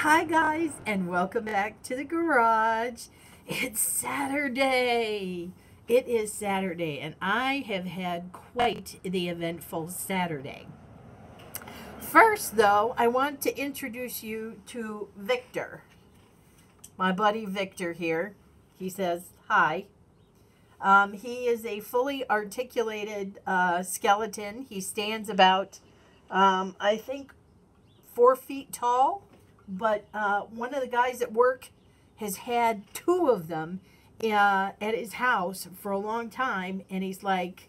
Hi guys, and welcome back to the garage. It's Saturday. It is Saturday, and I have had quite the eventful Saturday. First, though, I want to introduce you to Victor, my buddy Victor here. He says hi. He is a fully articulated skeleton. He stands about, I think, 4 feet tall, but one of the guys at work has had two of them at his house for a long time, and he's like,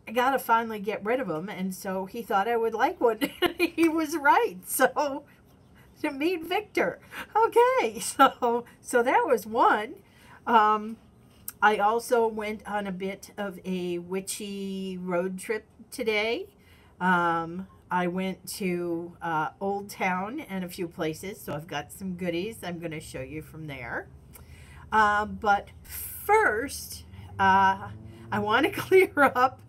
I gotta finally get rid of them, and so he thought I would like one. He was right. So to meet Victor. Okay, so that was one. I also went on a bit of a witchy road trip today. I went to Old Town and a few places, so I've got some goodies I'm going to show you from there. But first, I want to clear up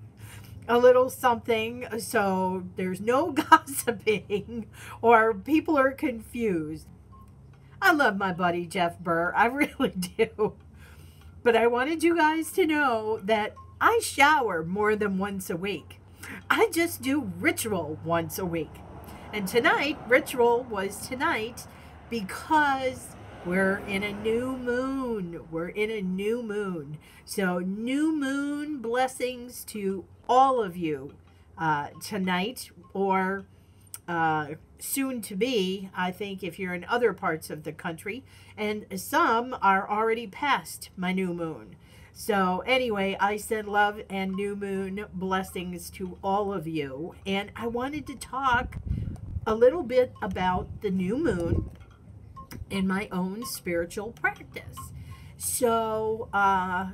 a little something so there's no gossiping or people are confused. I love my buddy Jeff Burr. I really do. But I wanted you guys to know that I shower more than once a week. I just do ritual once a week. And tonight, ritual was tonight because we're in a new moon. We're in a new moon. So new moon blessings to all of you tonight or soon to be, I think, if you're in other parts of the country. And some are already past my new moon. So anyway, I send love and new moon blessings to all of you. And I wanted to talk a little bit about the new moon in my own spiritual practice. So I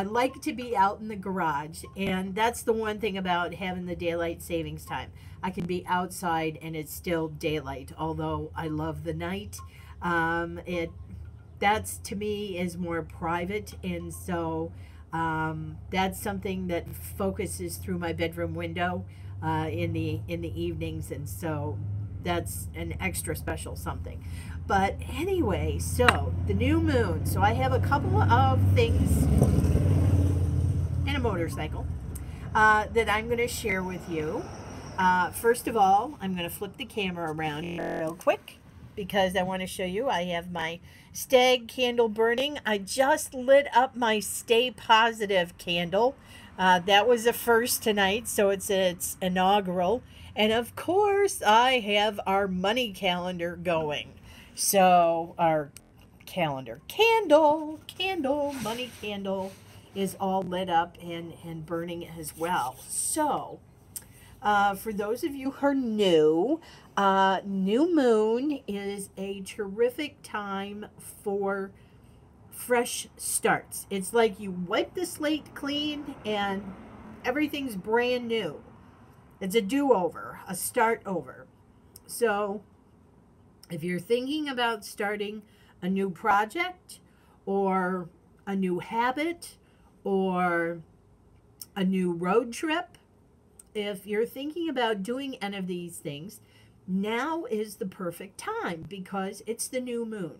like to be out in the garage, and that's the one thing about having the daylight savings time. I can be outside and it's still daylight, although I love the night. That's to me is more private, and so that's something that focuses through my bedroom window in the evenings, and so that's an extra special something. But anyway, so the new moon. So I have a couple of things and a motorcycle that I'm going to share with you. First of all, I'm going to flip the camera around real quick because I want to show you I have my stag candle burning. I just lit up my Stay Positive candle. That was a first tonight, so it's inaugural. And of course, I have our money calendar going. So our candle, money candle is all lit up and burning as well. So for those of you who are new, new moon is a terrific time for fresh starts. It's like you wipe the slate clean and everything's brand new. It's a do-over, a start over. So if you're thinking about starting a new project or a new habit or a new road trip, if you're thinking about doing any of these things, now is the perfect time because it's the new moon.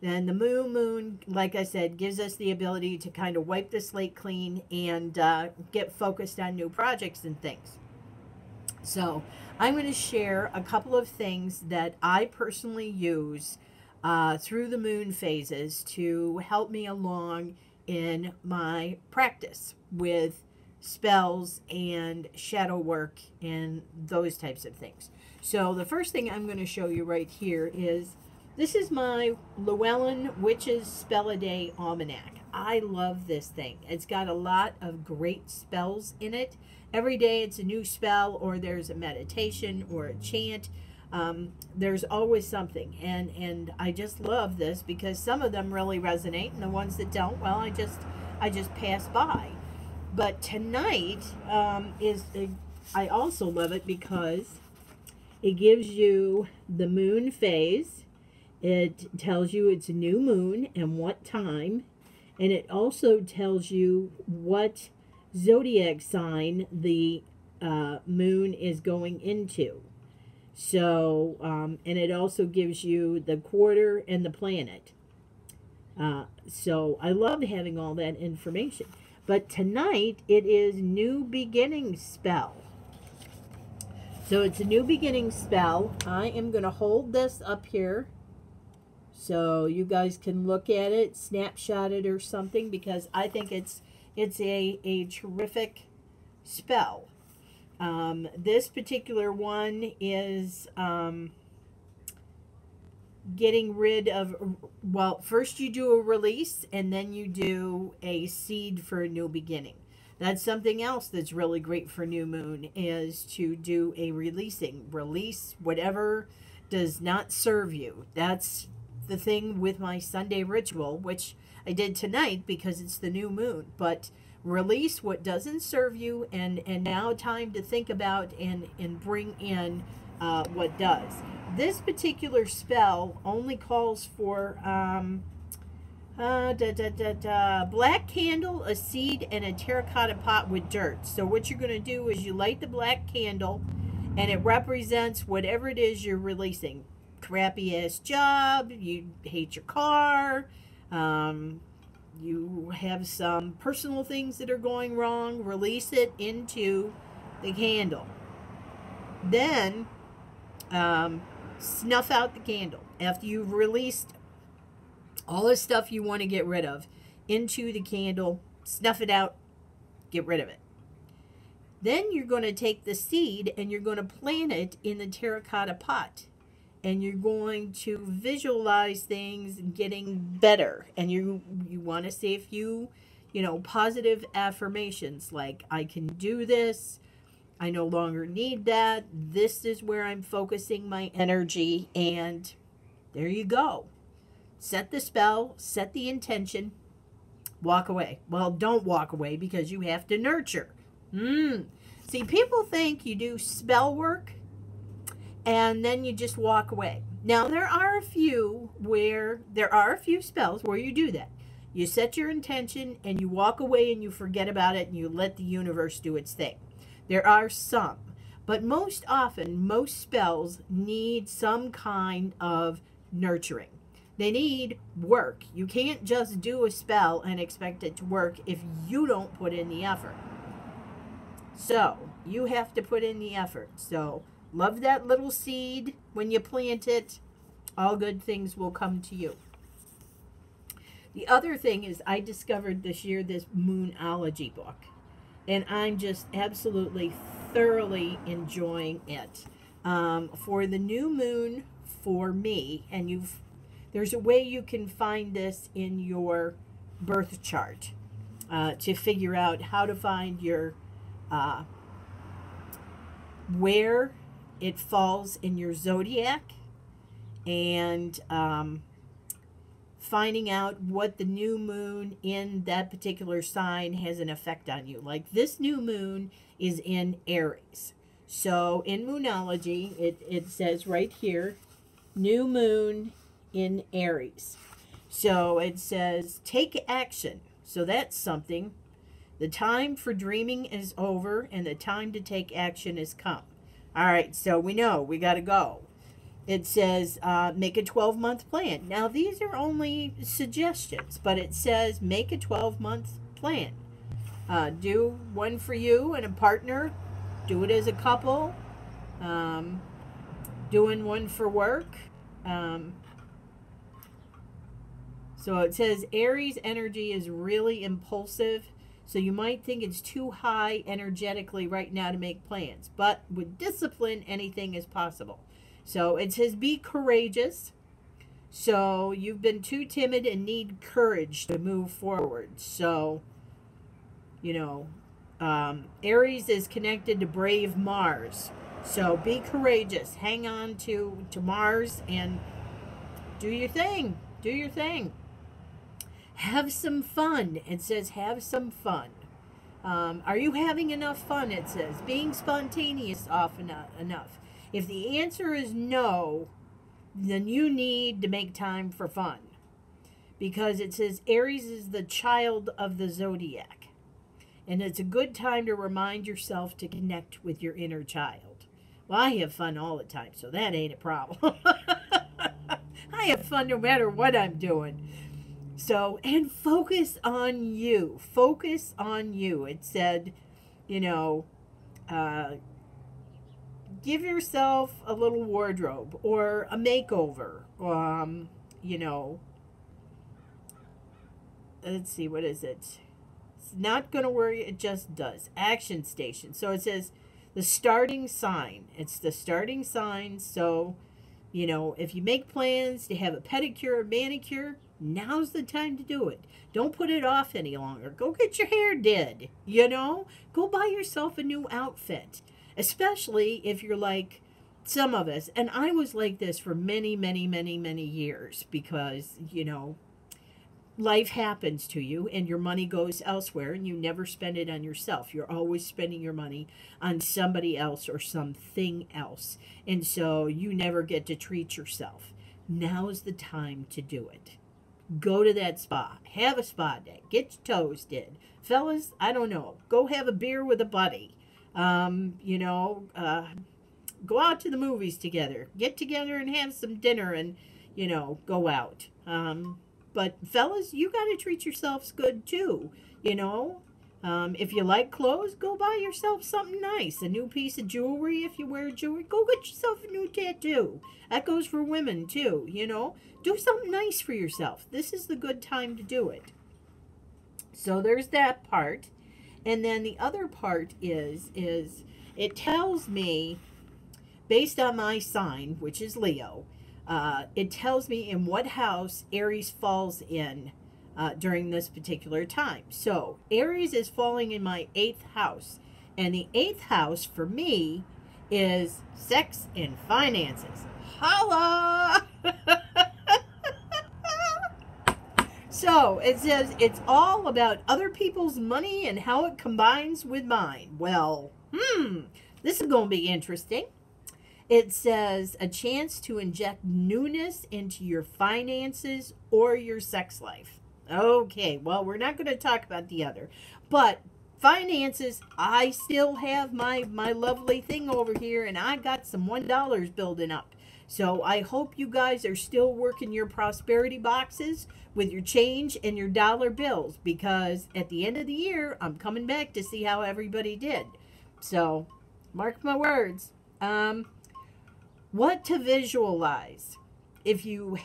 And the moon, like I said, gives us the ability to kind of wipe the slate clean and get focused on new projects and things. So I'm going to share a couple of things that I personally use through the moon phases to help me along in my practice with spells and shadow work and those types of things. So the first thing I'm going to show you right here is this is my Llewellyn Witches Spell a Day Almanac. I love this thing. It's got a lot of great spells in it. Every day it's a new spell, or there's a meditation or a chant. There's always something, and I just love this because some of them really resonate, and the ones that don't, well, I just pass by. But tonight I also love it because it gives you the moon phase. It tells you it's a new moon and what time, and it also tells you what zodiac sign the moon is going into. So, and it also gives you the quarter and the planet. So I love having all that information. But tonight it is New Beginning spell. So it's a New Beginning spell. I am going to hold this up here so you guys can look at it, snapshot it or something, because I think it's a terrific spell. This particular one is getting rid of, well, first you do a release and then you do a seed for a new beginning. That's something else that's really great for new moon, is to do a releasing. Release whatever does not serve you. That's the thing with my Sunday ritual, which I did tonight because it's the new moon. But release what doesn't serve you, and now time to think about and bring in what does. This particular spell only calls for black candle, a seed, and a terracotta pot with dirt. So what you're going to do is you light the black candle, and it represents whatever it is you're releasing. Crappy ass job, you hate your car, you have some personal things that are going wrong. Release it into the candle. Then snuff out the candle after you've released all the stuff you want to get rid of into the candle. Snuff it out, get rid of it. Then you're going to take the seed and you're going to plant it in the terracotta pot, and you're going to visualize things getting better, and you want to say a few positive affirmations like, I can do this, I no longer need that, this is where I'm focusing my energy, and there you go. Set the spell, set the intention, walk away. Well, don't walk away, because you have to nurture. See, people think you do spell work and then you just walk away. Now, there are a few spells where you do that. You set your intention and you walk away and you forget about it and you let the universe do its thing. There are some, but most often, most spells need some kind of nurturing. They need work. You can't just do a spell and expect it to work if you don't put in the effort. So, you have to put in the effort. So, love that little seed. When you plant it, all good things will come to you. The other thing is, I discovered this year this Moonology book, and I'm just absolutely thoroughly enjoying it. For the new moon, for me, and there's a way you can find this in your birth chart to figure out how to find your where it falls in your zodiac, and finding out what the new moon in that particular sign has an effect on you. Like this new moon is in Aries. So in Moonology, it says right here, new moon in Aries. So it says, take action. So that's something. The time for dreaming is over, and the time to take action has come. All right, so we know we got to go. It says, make a 12-month plan. Now, these are only suggestions, but it says make a 12-month plan. Do one for you and a partner. Do it as a couple. Doing one for work. So it says Aries energy is really impulsive. So you might think it's too high energetically right now to make plans. But with discipline, anything is possible. So it says be courageous. So you've been too timid and need courage to move forward. So, Aries is connected to brave Mars. So be courageous. Hang on to Mars and do your thing. Do your thing. Have some fun. It says have some fun. Are you having enough fun? It says being spontaneous often enough. If the answer is no, then you need to make time for fun. Because it says Aries is the child of the zodiac. And it's a good time to remind yourself to connect with your inner child. Well, I have fun all the time, so that ain't a problem. I have fun no matter what I'm doing. So, and focus on you. Focus on you. It said, you know, uh, give yourself a little wardrobe or a makeover. You know, let's see, what is it? It's not going to worry, it just does. Action station. So it says the starting sign. It's the starting sign. So, you know, if you make plans to have a pedicure or manicure, now's the time to do it. Don't put it off any longer. Go get your hair did, you know? Go buy yourself a new outfit. Especially if you're like some of us. And I was like this for many, many, many, many years because, you know, life happens to you and your money goes elsewhere and you never spend it on yourself. You're always spending your money on somebody else or something else. And so you never get to treat yourself. Now is the time to do it. Go to that spa. Have a spa day. Get your toes did. Fellas, I don't know. Go have a beer with a buddy. You know, go out to the movies together. Get together and have some dinner and, you know, go out. But fellas, you got to treat yourselves good too, you know. If you like clothes, go buy yourself something nice. A new piece of jewelry if you wear jewelry. Go get yourself a new tattoo. That goes for women too, you know. Do something nice for yourself. This is the good time to do it. So there's that part. And then the other part is it tells me, based on my sign, which is Leo, it tells me in what house Aries falls in during this particular time. So Aries is falling in my 8th house. And the 8th house for me is sex and finances. Holla! So it says it's all about other people's money and how it combines with mine. Well, this is going to be interesting. It says a chance to inject newness into your finances or your sex life. Okay, well, we're not going to talk about the other. But finances, I still have my lovely thing over here, and I got some $1 building up. So I hope you guys are still working your prosperity boxes with your change and your dollar bills, because at the end of the year, I'm coming back to see how everybody did. So mark my words. What to visualize? If you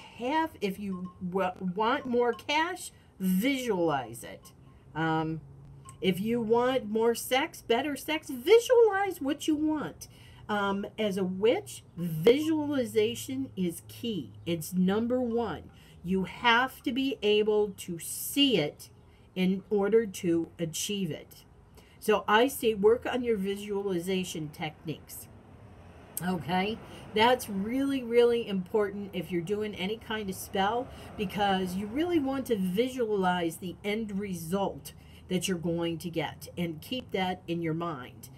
want more cash, visualize it. If you want more sex, better sex, visualize what you want. As a witch, visualization is key. It's number one. You have to be able to see it in order to achieve it. So I say work on your visualization techniques. Okay, that's really, really important if you're doing any kind of spell, because you really want to visualize the end result that you're going to get and keep that in your mind,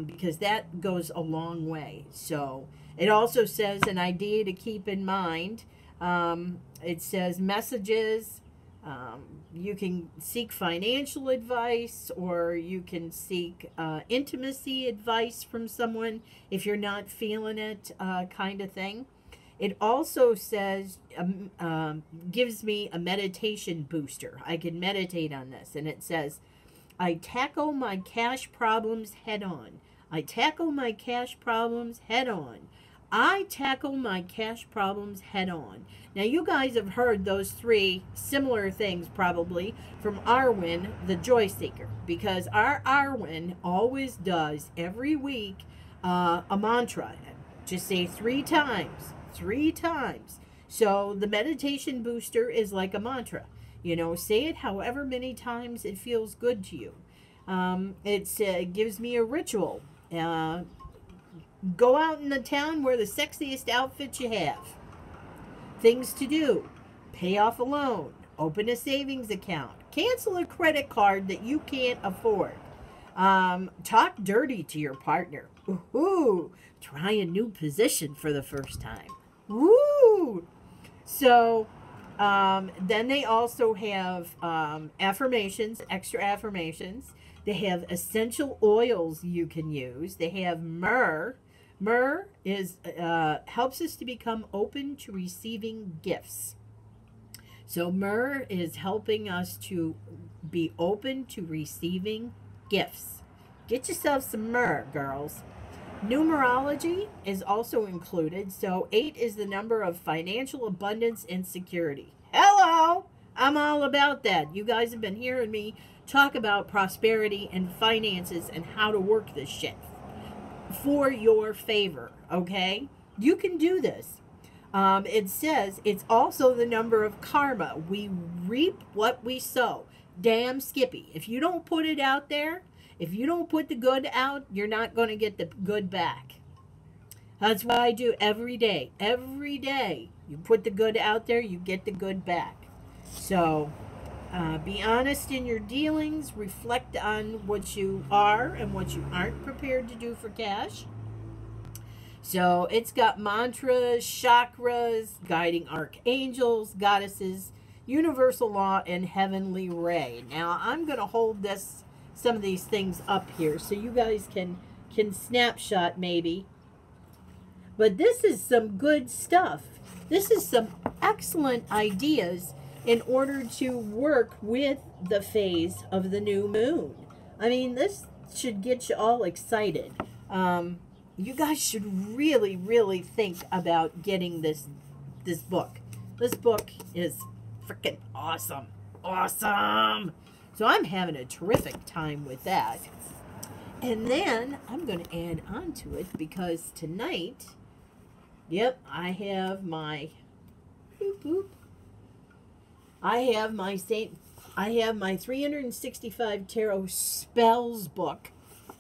because that goes a long way. So it also says an idea to keep in mind. It says messages. You can seek financial advice, or you can seek intimacy advice from someone if you're not feeling it, kind of thing. It also says, gives me a meditation booster. I can meditate on this. And it says, I tackle my cash problems head on. I tackle my cash problems head on. I tackle my cash problems head on. Now, you guys have heard those three similar things probably from Arwen, the Joy Seeker, because our Arwen always does every week a mantra. Just say 3 times. 3 times. So the meditation booster is like a mantra. You know, say it however many times it feels good to you. It gives me a ritual. Go out in the town, wear the sexiest outfit you have. Things to do. Pay off a loan. Open a savings account. Cancel a credit card that you can't afford. Talk dirty to your partner. Ooh, try a new position for the first time. Woo! So, then they also have affirmations, extra affirmations. They have essential oils you can use. They have myrrh. Myrrh is helps us to become open to receiving gifts. So myrrh is helping us to be open to receiving gifts. Get yourself some myrrh, girls. Numerology is also included. So 8 is the number of financial abundance and security. Hello! I'm all about that. You guys have been hearing me talk about prosperity and finances and how to work this shit for your favor, okay? You can do this. It says it's also the number of karma. We reap what we sow. Damn Skippy. If you don't put it out there, if you don't put the good out, you're not going to get the good back. That's what I do every day. Every day. You put the good out there, you get the good back. So, be honest in your dealings. Reflect on what you are and what you aren't prepared to do for cash. So, it's got mantras, chakras, guiding archangels, goddesses, universal law, and heavenly ray. Now, I'm going to hold some of these things up here so you guys can snapshot maybe. But this is some good stuff. This is some excellent ideas in order to work with the phase of the new moon. I mean, this should get you all excited. You guys should really, really think about getting this book. This book is freaking awesome. Awesome! So I'm having a terrific time with that. And then I'm going to add on to it because tonight, yep, I have my I have my 365 Tarot Spells book.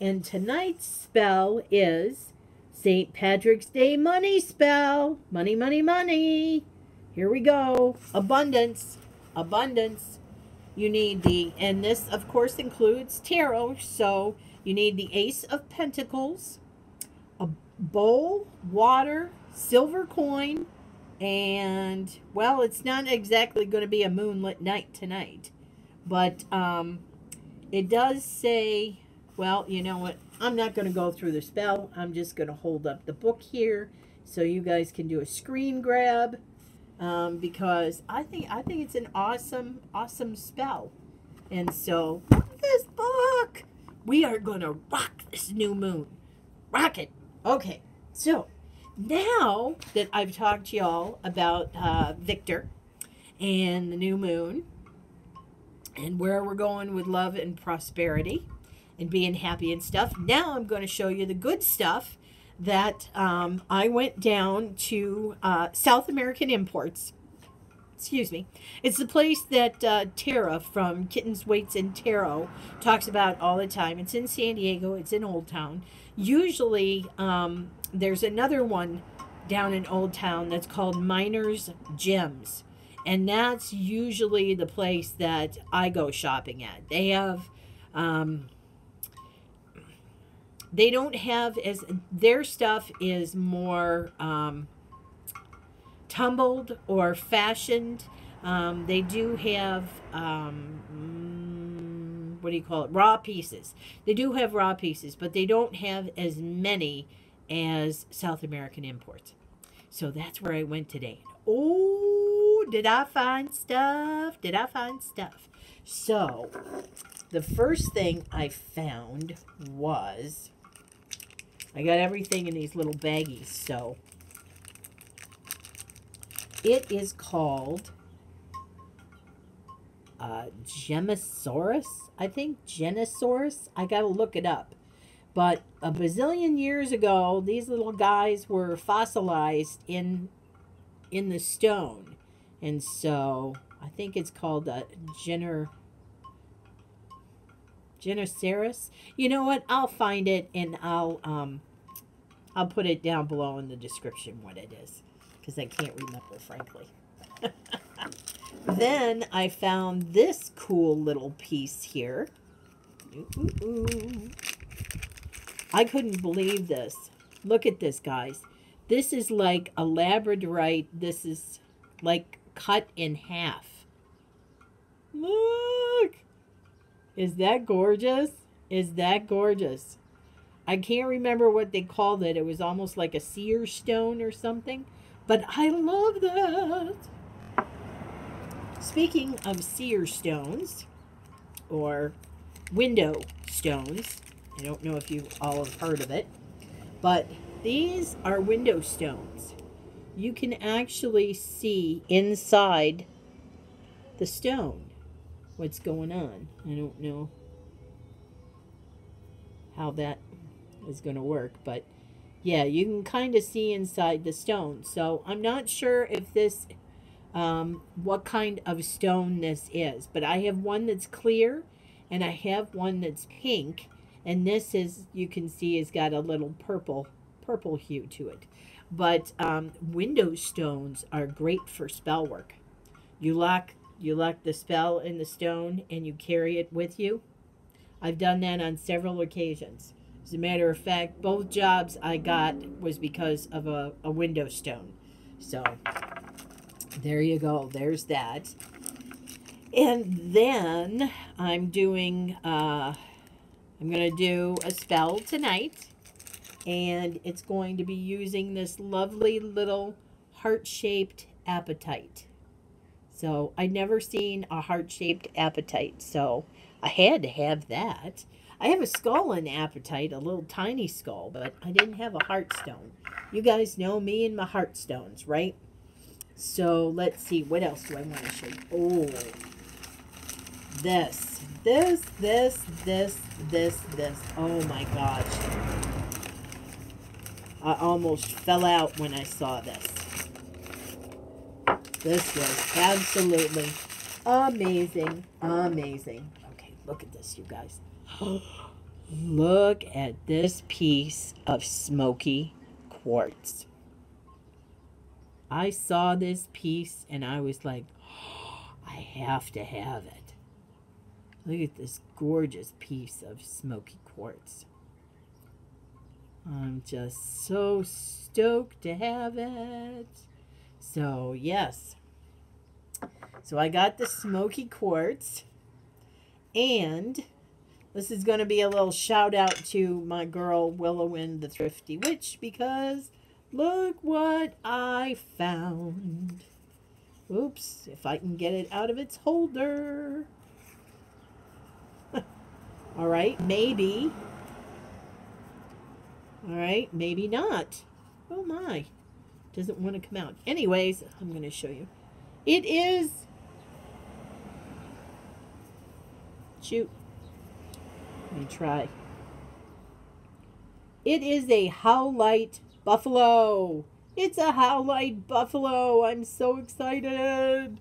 And tonight's spell is St. Patrick's Day Money Spell. Money, money, money. Here we go. Abundance. Abundance. You need and this of course includes tarot, so you need the Ace of Pentacles, a bowl, water, silver coin, and, well, it's not exactly going to be a moonlit night tonight, but it does say, well, you know what, I'm not going to go through the spell. I'm just going to hold up the book here so you guys can do a screen grab. Because I think it's an awesome spell. And so, this book, we are going to rock this new moon. Rock it. Okay, so now that I've talked to y'all about Victor and the new moon and where we're going with love and prosperity and being happy and stuff, now I'm going to show you the good stuff that I went down to South American Imports. Excuse me. It's the place that Tara from Kittens, Weights, and Tarot talks about all the time. It's in San Diego. It's in Old Town. Usually, there's another one down in Old Town that's called Miners Gems. And that's usually the place that I go shopping at. They have... they don't have their stuff is more tumbled or fashioned. They do have what do you call it, raw pieces. They do have raw pieces, but they don't have as many as South American Imports. So that's where I went today. Oh, did I find stuff? Did I find stuff? So the first thing I found was, I got everything in these little baggies, so it is called Gemosaurus, I think. Genosaurus. I gotta look it up. But a bazillion years ago, these little guys were fossilized in the stone. And so I think it's called Genosaurus. You know what? I'll find it and I'll put it down below in the description what it is, because I can't remember, frankly. Then I found this cool little piece here. I couldn't believe this. Look at this, guys. This is like a labradorite. This is like cut in half. Look! Is that gorgeous? Is that gorgeous? I can't remember what they called it. It was almost like a seer stone or something. But I love that. Speaking of seer stones, or window stones, I don't know if you all have heard of it, but these are window stones. You can actually see inside the stone what's going on. I don't know how that is going to work, but yeah, you can kind of see inside the stone. So I'm not sure if this, what kind of stone this is, but I have one that's clear and I have one that's pink, and this is, you can see, has got a little purple hue to it. But window stones are great for spell work. You lock the spell in the stone and you carry it with you. I've done that on several occasions. As a matter of fact, both jobs I got was because of a window stone. So there you go. There's that. And then I'm doing, I'm going to do a spell tonight. And it's going to be using this lovely little heart-shaped apatite. So I'd never seen a heart-shaped apatite, so I had to have that. I have a skull in apatite, a little tiny skull, but I didn't have a heartstone. You guys know me and my heartstones, right? So let's see, what else do I want to show you? Oh, this. Oh my gosh. I almost fell out when I saw this. This was absolutely amazing. Amazing. Okay, look at this, you guys. Look at this piece of smoky quartz. I saw this piece and I was like, oh, I have to have it. Look at this gorgeous piece of smoky quartz. I'm just so stoked to have it. So, yes. So, I got the smoky quartz. And this is going to be a little shout out to my girl Willowin the Thrifty Witch, because look what I found. Oops, if I can get it out of its holder. All right, maybe. All right, maybe not. Oh my. Doesn't want to come out. Anyways, I'm going to show you. It is... Shoot. Let me try. It is a Howlite Buffalo. It's a Howlite Buffalo. I'm so excited.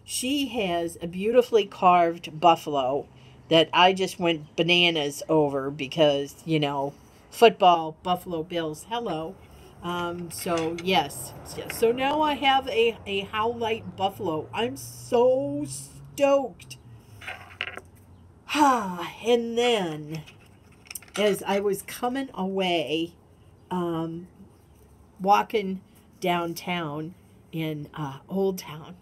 She has a beautifully carved buffalo that I just went bananas over because, you know, football, Buffalo Bills, hello. So, yes. So now I have a Howlite Buffalo. I'm so stoked. And then, as I was coming away, walking downtown in Old Town,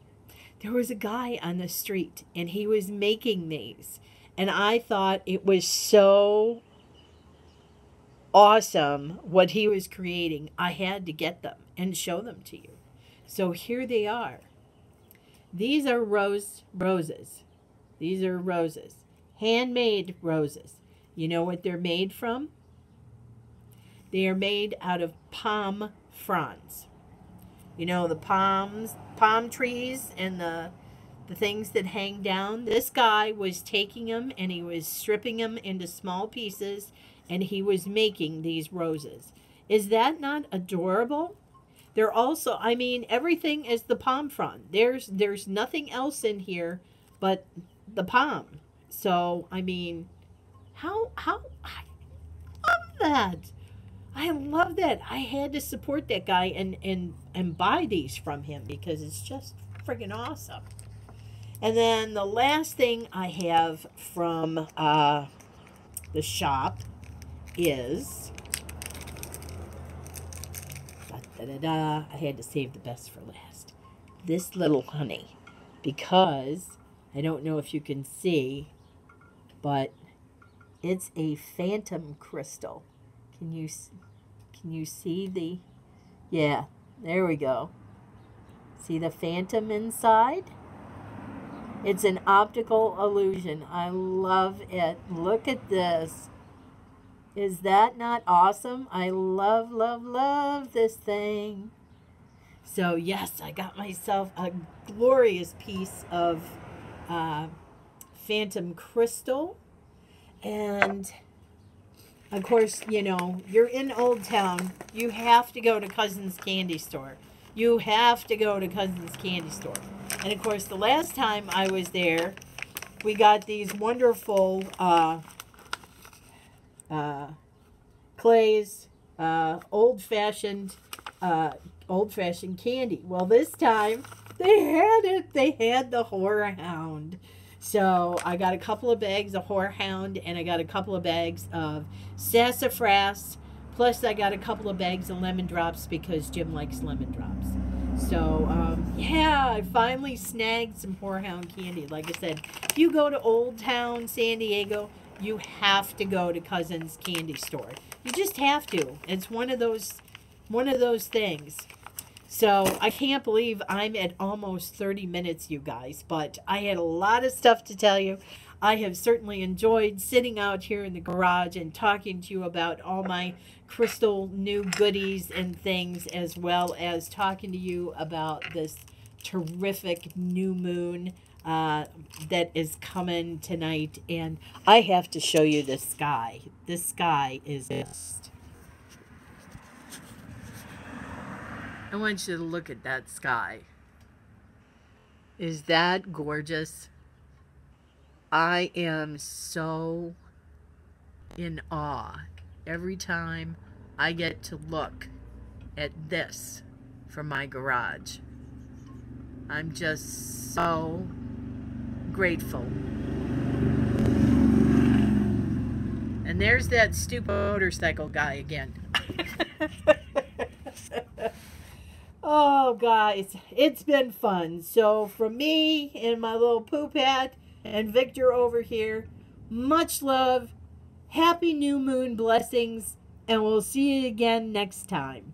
there was a guy on the street, and he was making these. And I thought it was so awesome what he was creating. I had to get them and show them to you. So here they are. These are roses. These are roses. Handmade roses. You know what they're made from? They are made out of palm fronds. You know, the palm trees and the things that hang down. This guy was taking them and he was stripping them into small pieces, and he was making these roses. Is that not adorable? They're also, I mean, everything is the palm frond. There's nothing else in here but the palm. So, I mean, how I love that. I love that. I had to support that guy and buy these from him because it's just friggin' awesome. And then the last thing I have from the shop is... I had to save the best for last. This little honey. Because, I don't know if you can see, but it's a phantom crystal. Can you see the, yeah, there we go. See the phantom inside? It's an optical illusion. I love it. Look at this. Is that not awesome? I love, love, love this thing. So yes, I got myself a glorious piece of phantom crystal. And of course, you know, you're in Old Town. You have to go to Cousin's Candy Store. You have to go to Cousin's Candy Store. And of course, the last time I was there, we got these wonderful Clay's old-fashioned candy. Well, this time they had it. They had the Horehound. So I got a couple of bags of Horehound, and I got a couple of bags of sassafras. Plus, I got a couple of bags of lemon drops because Jim likes lemon drops. So, yeah, I finally snagged some Horehound candy. Like I said, if you go to Old Town, San Diego, you have to go to Cousin's Candy Store. You just have to. It's one of those things. So I can't believe I'm at almost 30 minutes, you guys. But I had a lot of stuff to tell you. I have certainly enjoyed sitting out here in the garage and talking to you about all my crystal new goodies and things, as well as talking to you about this terrific new moon that is coming tonight. And I have to show you the sky. The sky is just... I want you to look at that sky. Is that gorgeous? I am so in awe every time I get to look at this from my garage. I'm just so grateful. And there's that stupid motorcycle guy again. Oh, guys, it's been fun. So from me and my little poop hat and Victor over here, much love, happy new moon blessings, and we'll see you again next time.